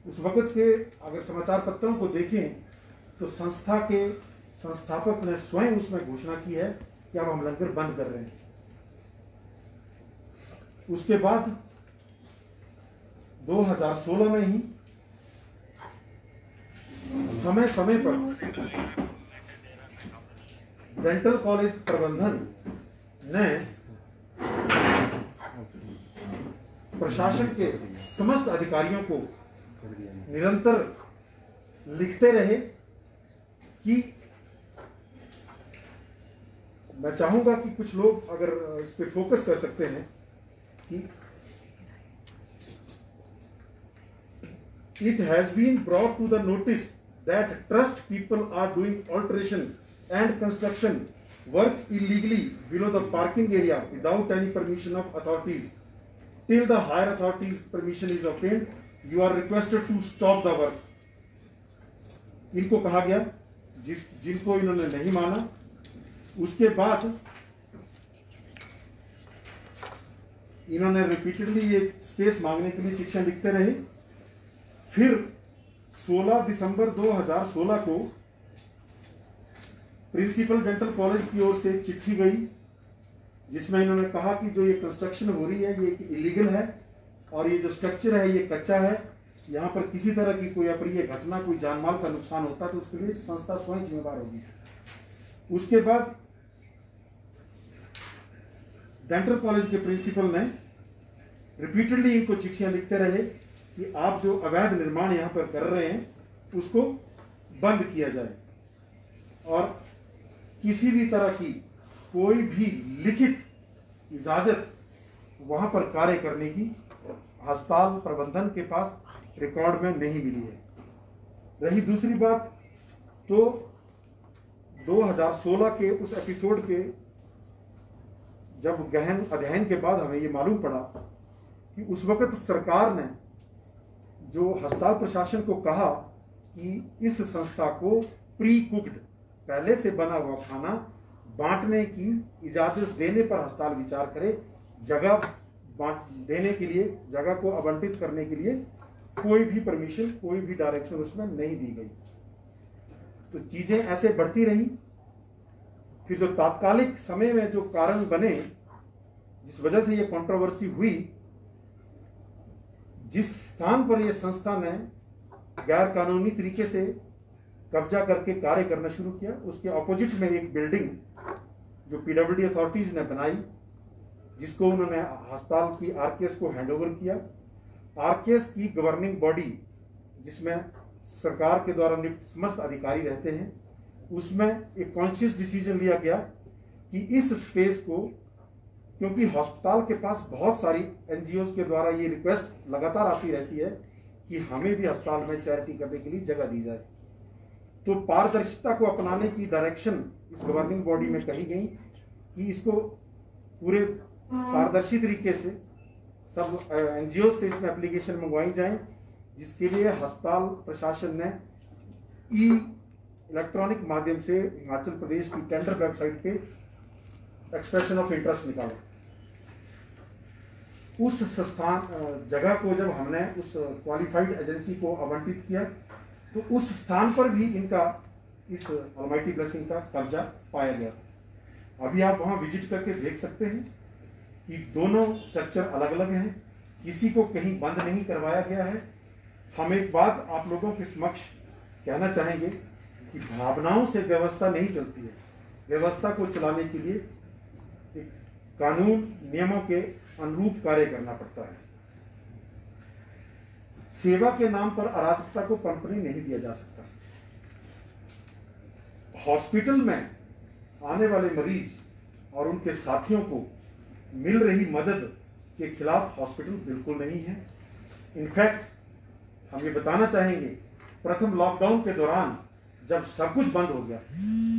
उस वक्त के अगर समाचार पत्रों को देखें तो संस्था के संस्थापक ने स्वयं उसमें घोषणा की है कि अब हम लंगर बंद कर रहे हैं। उसके बाद 2016 में ही समय समय पर डेंटल कॉलेज प्रबंधन ने प्रशासन के समस्त अधिकारियों को निरंतर लिखते रहे कि मैं चाहूंगा कि कुछ लोग अगर इस पे फोकस कर सकते हैं कि it has been brought to the notice that trust people are doing alteration and construction work illegally below the parking area without any permission of authorities. Till the higher authorities' permission is obtained, you are requested to stop the work. इनको कहा गया, जिनको इन्होंने नहीं माना। उसके बाद इन्होंने रिपीटेडली ये स्पेस मांगने के लिए चिट्ठियां लिखते रहे। फिर 16 दिसंबर 2016 को प्रिंसिपल डेंटल कॉलेज की ओर से चिट्ठी गई, जिसमें इन्होंने कहा कि जो ये कंस्ट्रक्शन हो रही है ये इलीगल है और ये जो स्ट्रक्चर है ये कच्चा है। यहाँ पर किसी तरह की कोई अप्रिय घटना, कोई जानमाल का नुकसान होता तो उसके लिए संस्था स्वयं जिम्मेदार होगी। उसके बाद डेंटल कॉलेज के प्रिंसिपल ने रिपीटेडली इनको चिट्ठियां लिखते रहे कि आप जो अवैध निर्माण यहां पर कर रहे हैं उसको बंद किया जाए और किसी भी तरह की कोई भी लिखित इजाजत वहां पर कार्य करने की अस्पताल प्रबंधन के पास रिकॉर्ड में नहीं मिली है। रही दूसरी बात, तो 2016 के उस एपिसोड के जब गहन अध्ययन के बाद हमें ये मालूम पड़ा कि उस वक्त सरकार ने जो अस्पताल प्रशासन को कहा कि इस संस्था को प्री कुक्ड, पहले से बना हुआ खाना बांटने की इजाजत देने पर अस्पताल विचार करे। जगह देने के लिए, जगह को आवंटित करने के लिए कोई भी परमिशन, कोई भी डायरेक्शन उसमें नहीं दी गई। तो चीजें ऐसे बढ़ती रही। फिर जो तात्कालिक समय में जो कारण बने, जिस वजह से ये कंट्रोवर्सी हुई, जिस स्थान पर ये संस्था ने गैर कानूनी तरीके से कब्जा करके कार्य करना शुरू किया, उसके ऑपोजिट में एक बिल्डिंग जो पीडब्ल्यूडी अथॉरिटीज ने बनाई, जिसको उन्होंने अस्पताल की आरकेएस को हैंडओवर किया। आरकेएस की गवर्निंग बॉडी, जिसमें सरकार के द्वारा नियुक्त समस्त अधिकारी रहते हैं, उसमें एक कॉन्शियस डिसीजन लिया गया कि इस स्पेस को, क्योंकि अस्पताल के पास बहुत सारी एनजीओ के द्वारा ये रिक्वेस्ट लगातार आती रहती है कि हमें भी अस्पताल में चैरिटी करने के लिए जगह दी जाए, तो पारदर्शिता को अपनाने की डायरेक्शन इस गवर्निंग बॉडी में कही गई कि इसको पूरे पारदर्शी तरीके से सब एनजीओ से इसमें एप्लीकेशन मंगवाई जाए, जिसके लिए अस्पताल प्रशासन ने इलेक्ट्रॉनिक माध्यम से हिमाचल प्रदेश की टेंडर वेबसाइट पे एक्सप्रेशन ऑफ इंटरेस्ट निकाला। उस स्थान जगह को जब हमने उस क्वालिफाइड एजेंसी को आवंटित किया, तो उस स्थान पर भी इनका इस ऑलमाइटी ब्लेसिंग का कब्जा पाया गया। अभी आप वहां विजिट करके देख सकते हैं कि दोनों स्ट्रक्चर अलग अलग हैं, किसी को कहीं बंद नहीं करवाया गया है। हम एक बात आप लोगों के समक्ष कहना चाहेंगे कि भावनाओं से व्यवस्था नहीं चलती है। व्यवस्था को चलाने के लिए एक कानून नियमों के अनुरूप कार्य करना पड़ता है। सेवा के नाम पर अराजकता को पनपने नहीं दिया जा सकता। हॉस्पिटल में आने वाले मरीज और उनके साथियों को मिल रही मदद के खिलाफ हॉस्पिटल बिल्कुल नहीं है। इनफैक्ट हम ये बताना चाहेंगे, प्रथम लॉकडाउन के दौरान जब सब कुछ बंद हो गया,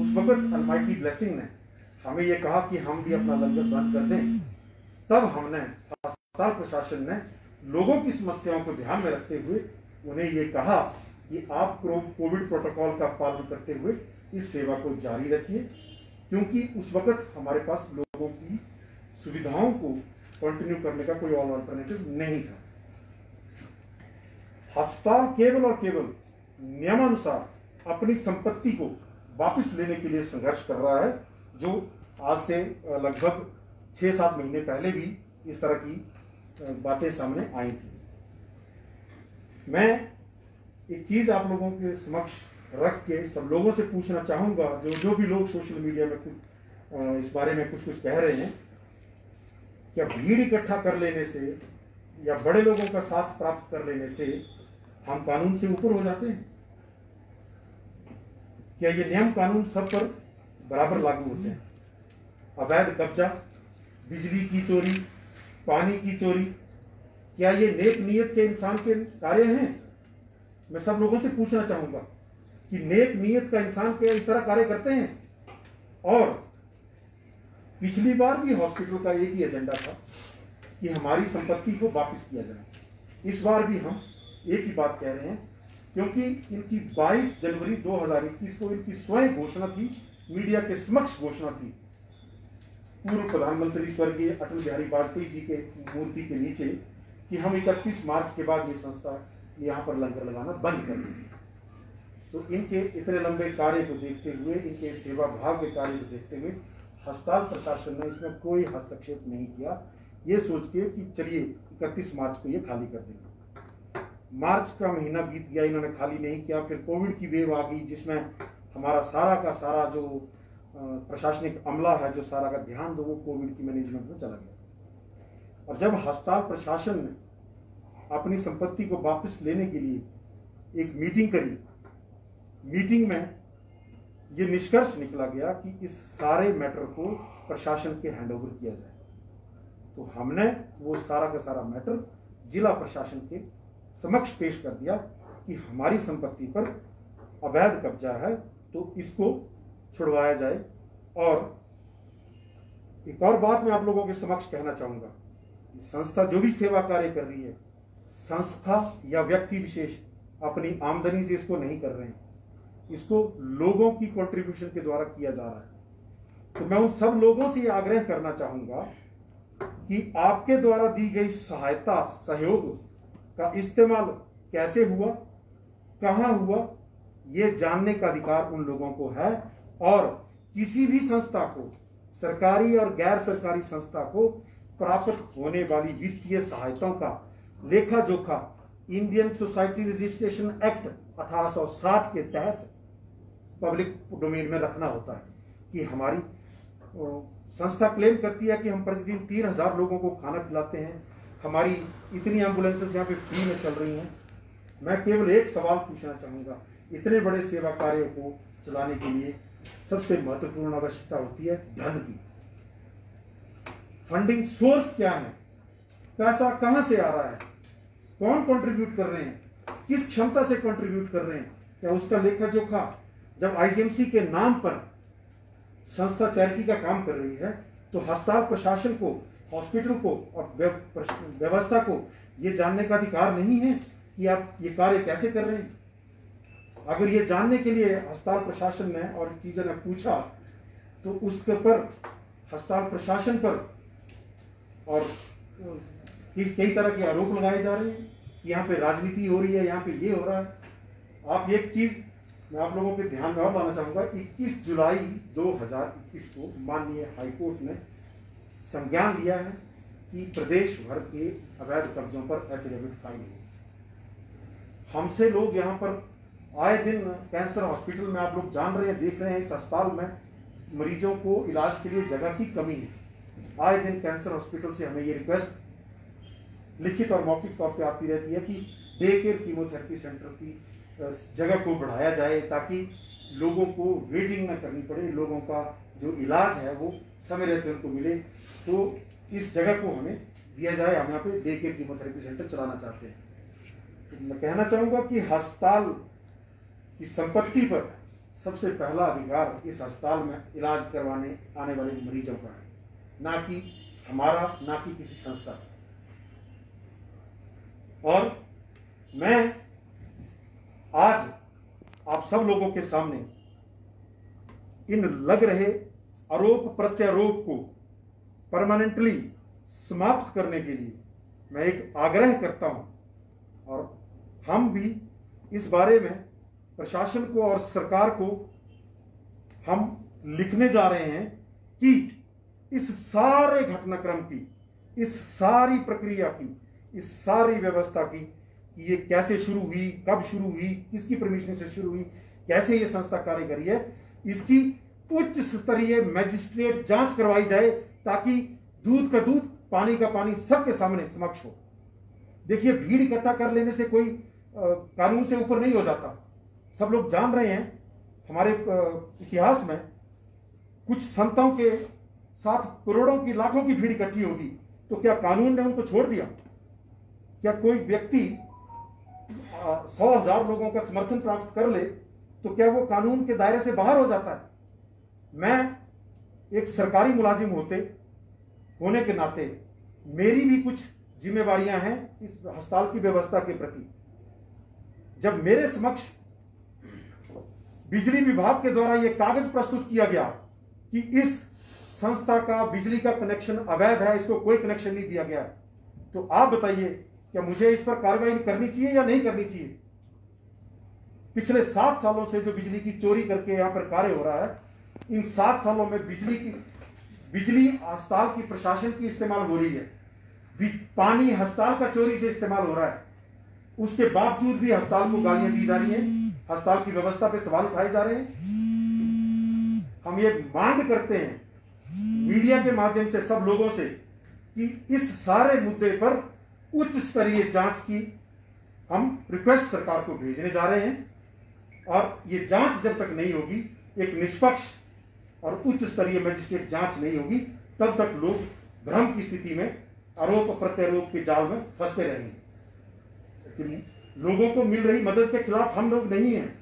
उस वक्त ऑलमाइटी ब्लेसिंग ने हमें ये कहा कि हम भी अपना लंगर बंद कर दें। तब हमने, अस्पताल प्रशासन ने लोगों की समस्याओं को ध्यान में रखते हुए उन्हें ये कहा कि आप कोविड प्रोटोकॉल का पालन करते हुए इस सेवा को जारी रखिए, क्योंकि उस वक्त हमारे पास लोगों की सुविधाओं को कंटिन्यू करने का कोई और अल्टरनेटिव नहीं था। अस्पताल केवल और केवल नियमानुसार अपनी संपत्ति को वापस लेने के लिए संघर्ष कर रहा है, जो आज से लगभग 6-7 महीने पहले भी इस तरह की बातें सामने आई थी। मैं एक चीज आप लोगों के समक्ष रख के सब लोगों से पूछना चाहूंगा, जो भी लोग सोशल मीडिया में कुछ इस बारे में कुछ कह रहे हैं, क्या भीड़ इकट्ठा कर लेने से या बड़े लोगों का साथ प्राप्त कर लेने से हम कानून से ऊपर हो जाते हैं? क्या ये नियम कानून सब पर बराबर लागू होते हैं? अवैध कब्जा, बिजली की चोरी, पानी की चोरी, क्या ये नेक नीयत के इंसान के कार्य हैं? मैं सब लोगों से पूछना चाहूंगा कि नेक नीयत का इंसान क्या इस तरह कार्य करते हैं? और पिछली बार भी हॉस्पिटल का एक ही एजेंडा था कि हमारी संपत्ति को वापस किया जाए। इस बार भी हम एक ही बात कह रहे हैं, क्योंकि इनकी 22 जनवरी 2021 को इनकी स्वयं घोषणा थी, मीडिया के समक्ष घोषणा थी, पूर्व प्रधानमंत्री स्वर्गीय अटल बिहारी वाजपेयी जी के मूर्ति के नीचे, कि हम 31 मार्च के बाद ये संस्था यहाँ पर लंगर लगाना बंद कर देंगे। तो इनके इतने लंबे कार्य को देखते हुए, इनके सेवा भाव के कार्य को देखते हुए अस्पताल प्रशासन ने इसमें कोई हस्तक्षेप नहीं किया, ये सोच के कि चलिए 31 मार्च को ये खाली कर देंगे। मार्च का महीना बीत गया, इन्होंने खाली नहीं किया। फिर कोविड की वेव आ गई, जिसमें हमारा सारा का सारा जो प्रशासनिक अमला है, जो सारा का ध्यान वो कोविड की मैनेजमेंट में चला गया। और जब अस्पताल प्रशासन ने अपनी संपत्ति को वापस लेने के लिए एक मीटिंग करी, मीटिंग में ये निष्कर्ष निकला गया कि इस सारे मैटर को प्रशासन के हैंडओवर किया जाए। तो हमने वो सारा का सारा मैटर जिला प्रशासन के समक्ष पेश कर दिया कि हमारी संपत्ति पर अवैध कब्जा है, तो इसको छुड़वाया जाए। और एक और बात मैं आप लोगों के समक्ष कहना चाहूंगा, संस्था जो भी सेवा कार्य कर रही है, संस्था या व्यक्ति विशेष अपनी आमदनी से इसको नहीं कर रहे हैं, इसको लोगों की कंट्रीब्यूशन के द्वारा किया जा रहा है। तो मैं उन सब लोगों से आग्रह करना चाहूंगा कि आपके द्वारा दी गई सहायता, सहयोग का इस्तेमाल कैसे हुआ, कहां हुआ, ये जानने का अधिकार उन लोगों को है। और किसी भी संस्था को, सरकारी और गैर सरकारी संस्था को प्राप्त होने वाली वित्तीय सहायताओं का लेखा जोखा इंडियन सोसाइटी रजिस्ट्रेशन एक्ट 1860 के तहत पब्लिक डोमेन में रखना होता है। कि हमारी संस्था क्लेम करती है कि हम प्रतिदिन 3000 लोगों को खाना खिलाते हैं, हमारी इतनी एम्बुलेंसेस यहाँ पे फ्री में चल रही हैं। मैं केवल एक सवाल पूछना चाहूंगा, इतने बड़े सेवा कार्यों को चलाने के लिए सबसे महत्वपूर्ण आवश्यकता होती है धन की। फंडिंग सोर्स क्या है, पैसा कहां से आ रहा है, कौन कंट्रीब्यूट कर रहे हैं, किस क्षमता से कंट्रीब्यूट कर रहे हैं, क्या उसका लेखा जोखा जब आईजीएमसी के नाम पर संस्था चैरिटी का काम कर रही है, तो अस्पताल प्रशासन को, हॉस्पिटल को और व्यवस्था को यह जानने का अधिकार नहीं है कि आप ये कार्य कैसे कर रहे हैं। अगर ये जानने के लिए अस्पताल प्रशासन ने और चीजों ने पूछा, तो उसके पर अस्पताल प्रशासन पर और कई तरह के आरोप लगाए जा रहे हैं कि यहाँ पे राजनीति हो रही है, यहाँ पे ये हो रहा है। आप एक चीज मैं आप लोगों के ध्यान में और लाना चाहूंगा, 21 जुलाई 2021 को माननीय हाईकोर्ट ने संज्ञान लिया है कि प्रदेश भर के अवैध कब्जों पर एफिडेविट फाइल हो। हमसे लोग यहाँ पर आए दिन कैंसर हॉस्पिटल में, आप लोग जान रहे हैं, देख रहे हैं, इस अस्पताल में मरीजों को इलाज के लिए जगह की कमी है। आए दिन कैंसर हॉस्पिटल से हमें ये रिक्वेस्ट लिखित और मौखिक तौर पे आती रहती है कि डे केयर कीमोथेरेपी सेंटर की जगह को बढ़ाया जाए, ताकि लोगों को वेटिंग न करनी पड़े, लोगों का जो इलाज है वो समय रहते उनको मिले। तो इस जगह को हमें दिया जाए। हम यहाँ पे डे केयर कीमोथेरेपी सेंटर चलाना चाहते हैं। तो मैं कहना चाहूंगा कि अस्पताल की संपत्ति पर सबसे पहला अधिकार इस अस्पताल में इलाज करवाने आने वाले मरीजों का है, ना कि हमारा, ना कि किसी संस्था का। और मैं आज आप सब लोगों के सामने इन लग रहे आरोप प्रत्यारोप को परमानेंटली समाप्त करने के लिए मैं एक आग्रह करता हूं और हम भी इस बारे में प्रशासन को और सरकार को हम लिखने जा रहे हैं कि इस सारे घटनाक्रम की, इस सारी प्रक्रिया की, इस सारी व्यवस्था की कि ये कैसे शुरू हुई, कब शुरू हुई, किसकी परमिशन से शुरू हुई, कैसे ये संस्था कार्य करी है, इसकी उच्च स्तरीय मैजिस्ट्रेट जांच करवाई जाए ताकि दूध का दूध, पानी का पानी सबके सामने समक्ष हो। देखिए, भीड़ इकट्ठा कर लेने से कोई कानून से ऊपर नहीं हो जाता। सब लोग जान रहे हैं, हमारे इतिहास में कुछ संतों के साथ करोड़ों की, लाखों की भीड़ इकट्ठी होगी, तो क्या कानून ने उनको छोड़ दिया? क्या कोई व्यक्ति 100,000 लोगों का समर्थन प्राप्त कर ले तो क्या वो कानून के दायरे से बाहर हो जाता है? मैं एक सरकारी मुलाजिम होने के नाते मेरी भी कुछ जिम्मेवारियां हैं इस अस्पताल की व्यवस्था के प्रति। जब मेरे समक्ष बिजली विभाग के द्वारा यह कागज प्रस्तुत किया गया कि इस संस्था का बिजली का कनेक्शन अवैध है, इसको कोई कनेक्शन नहीं दिया गया, तो आप बताइए क्या मुझे इस पर कार्रवाई करनी चाहिए या नहीं करनी चाहिए? पिछले 7 सालों से जो बिजली की चोरी करके यहां पर कार्य हो रहा है, इन 7 सालों में बिजली अस्पताल की प्रशासन की इस्तेमाल हो रही है, पानी अस्पताल का चोरी से इस्तेमाल हो रहा है, उसके बावजूद भी अस्पताल को गालियां दी जा रही हैं, अस्पताल की व्यवस्था पे सवाल उठाए जा रहे हैं। हम ये मांग करते हैं मीडिया के माध्यम से सब लोगों से कि इस सारे मुद्दे पर उच्च स्तरीय जांच की हम रिक्वेस्ट सरकार को भेजने जा रहे हैं, और ये जांच जब तक नहीं होगी, एक निष्पक्ष और उच्च स्तरीय मजिस्ट्रेट जांच नहीं होगी, तब तक लोग भ्रम की स्थिति में, आरोप प्रत्यारोप के जाल में फंसते रहेंगे। लोगों को मिल रही मदद के खिलाफ हम लोग नहीं हैं।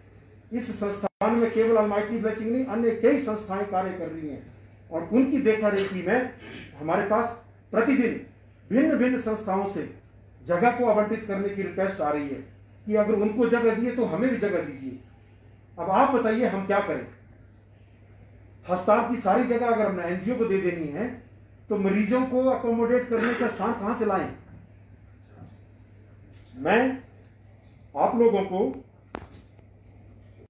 इस संस्थान में केवल अलमाइटी ब्लेसिंग नहीं, अन्य कई संस्थाएं कार्य कर रही हैं, और उनकी देखरेखी में हमारे पास प्रतिदिन भिन्न भिन्न संस्थाओं से जगह को आवंटित करने की रिक्वेस्ट आ रही है कि अगर उनको जगह दिए तो हमें भी जगह दीजिए। अब आप बताइए हम क्या करें? अस्पताल की सारी जगह अगर हमने एनजीओ को दे देनी है तो मरीजों को अकोमोडेट करने का स्थान कहां से लाएं? मैं आप लोगों को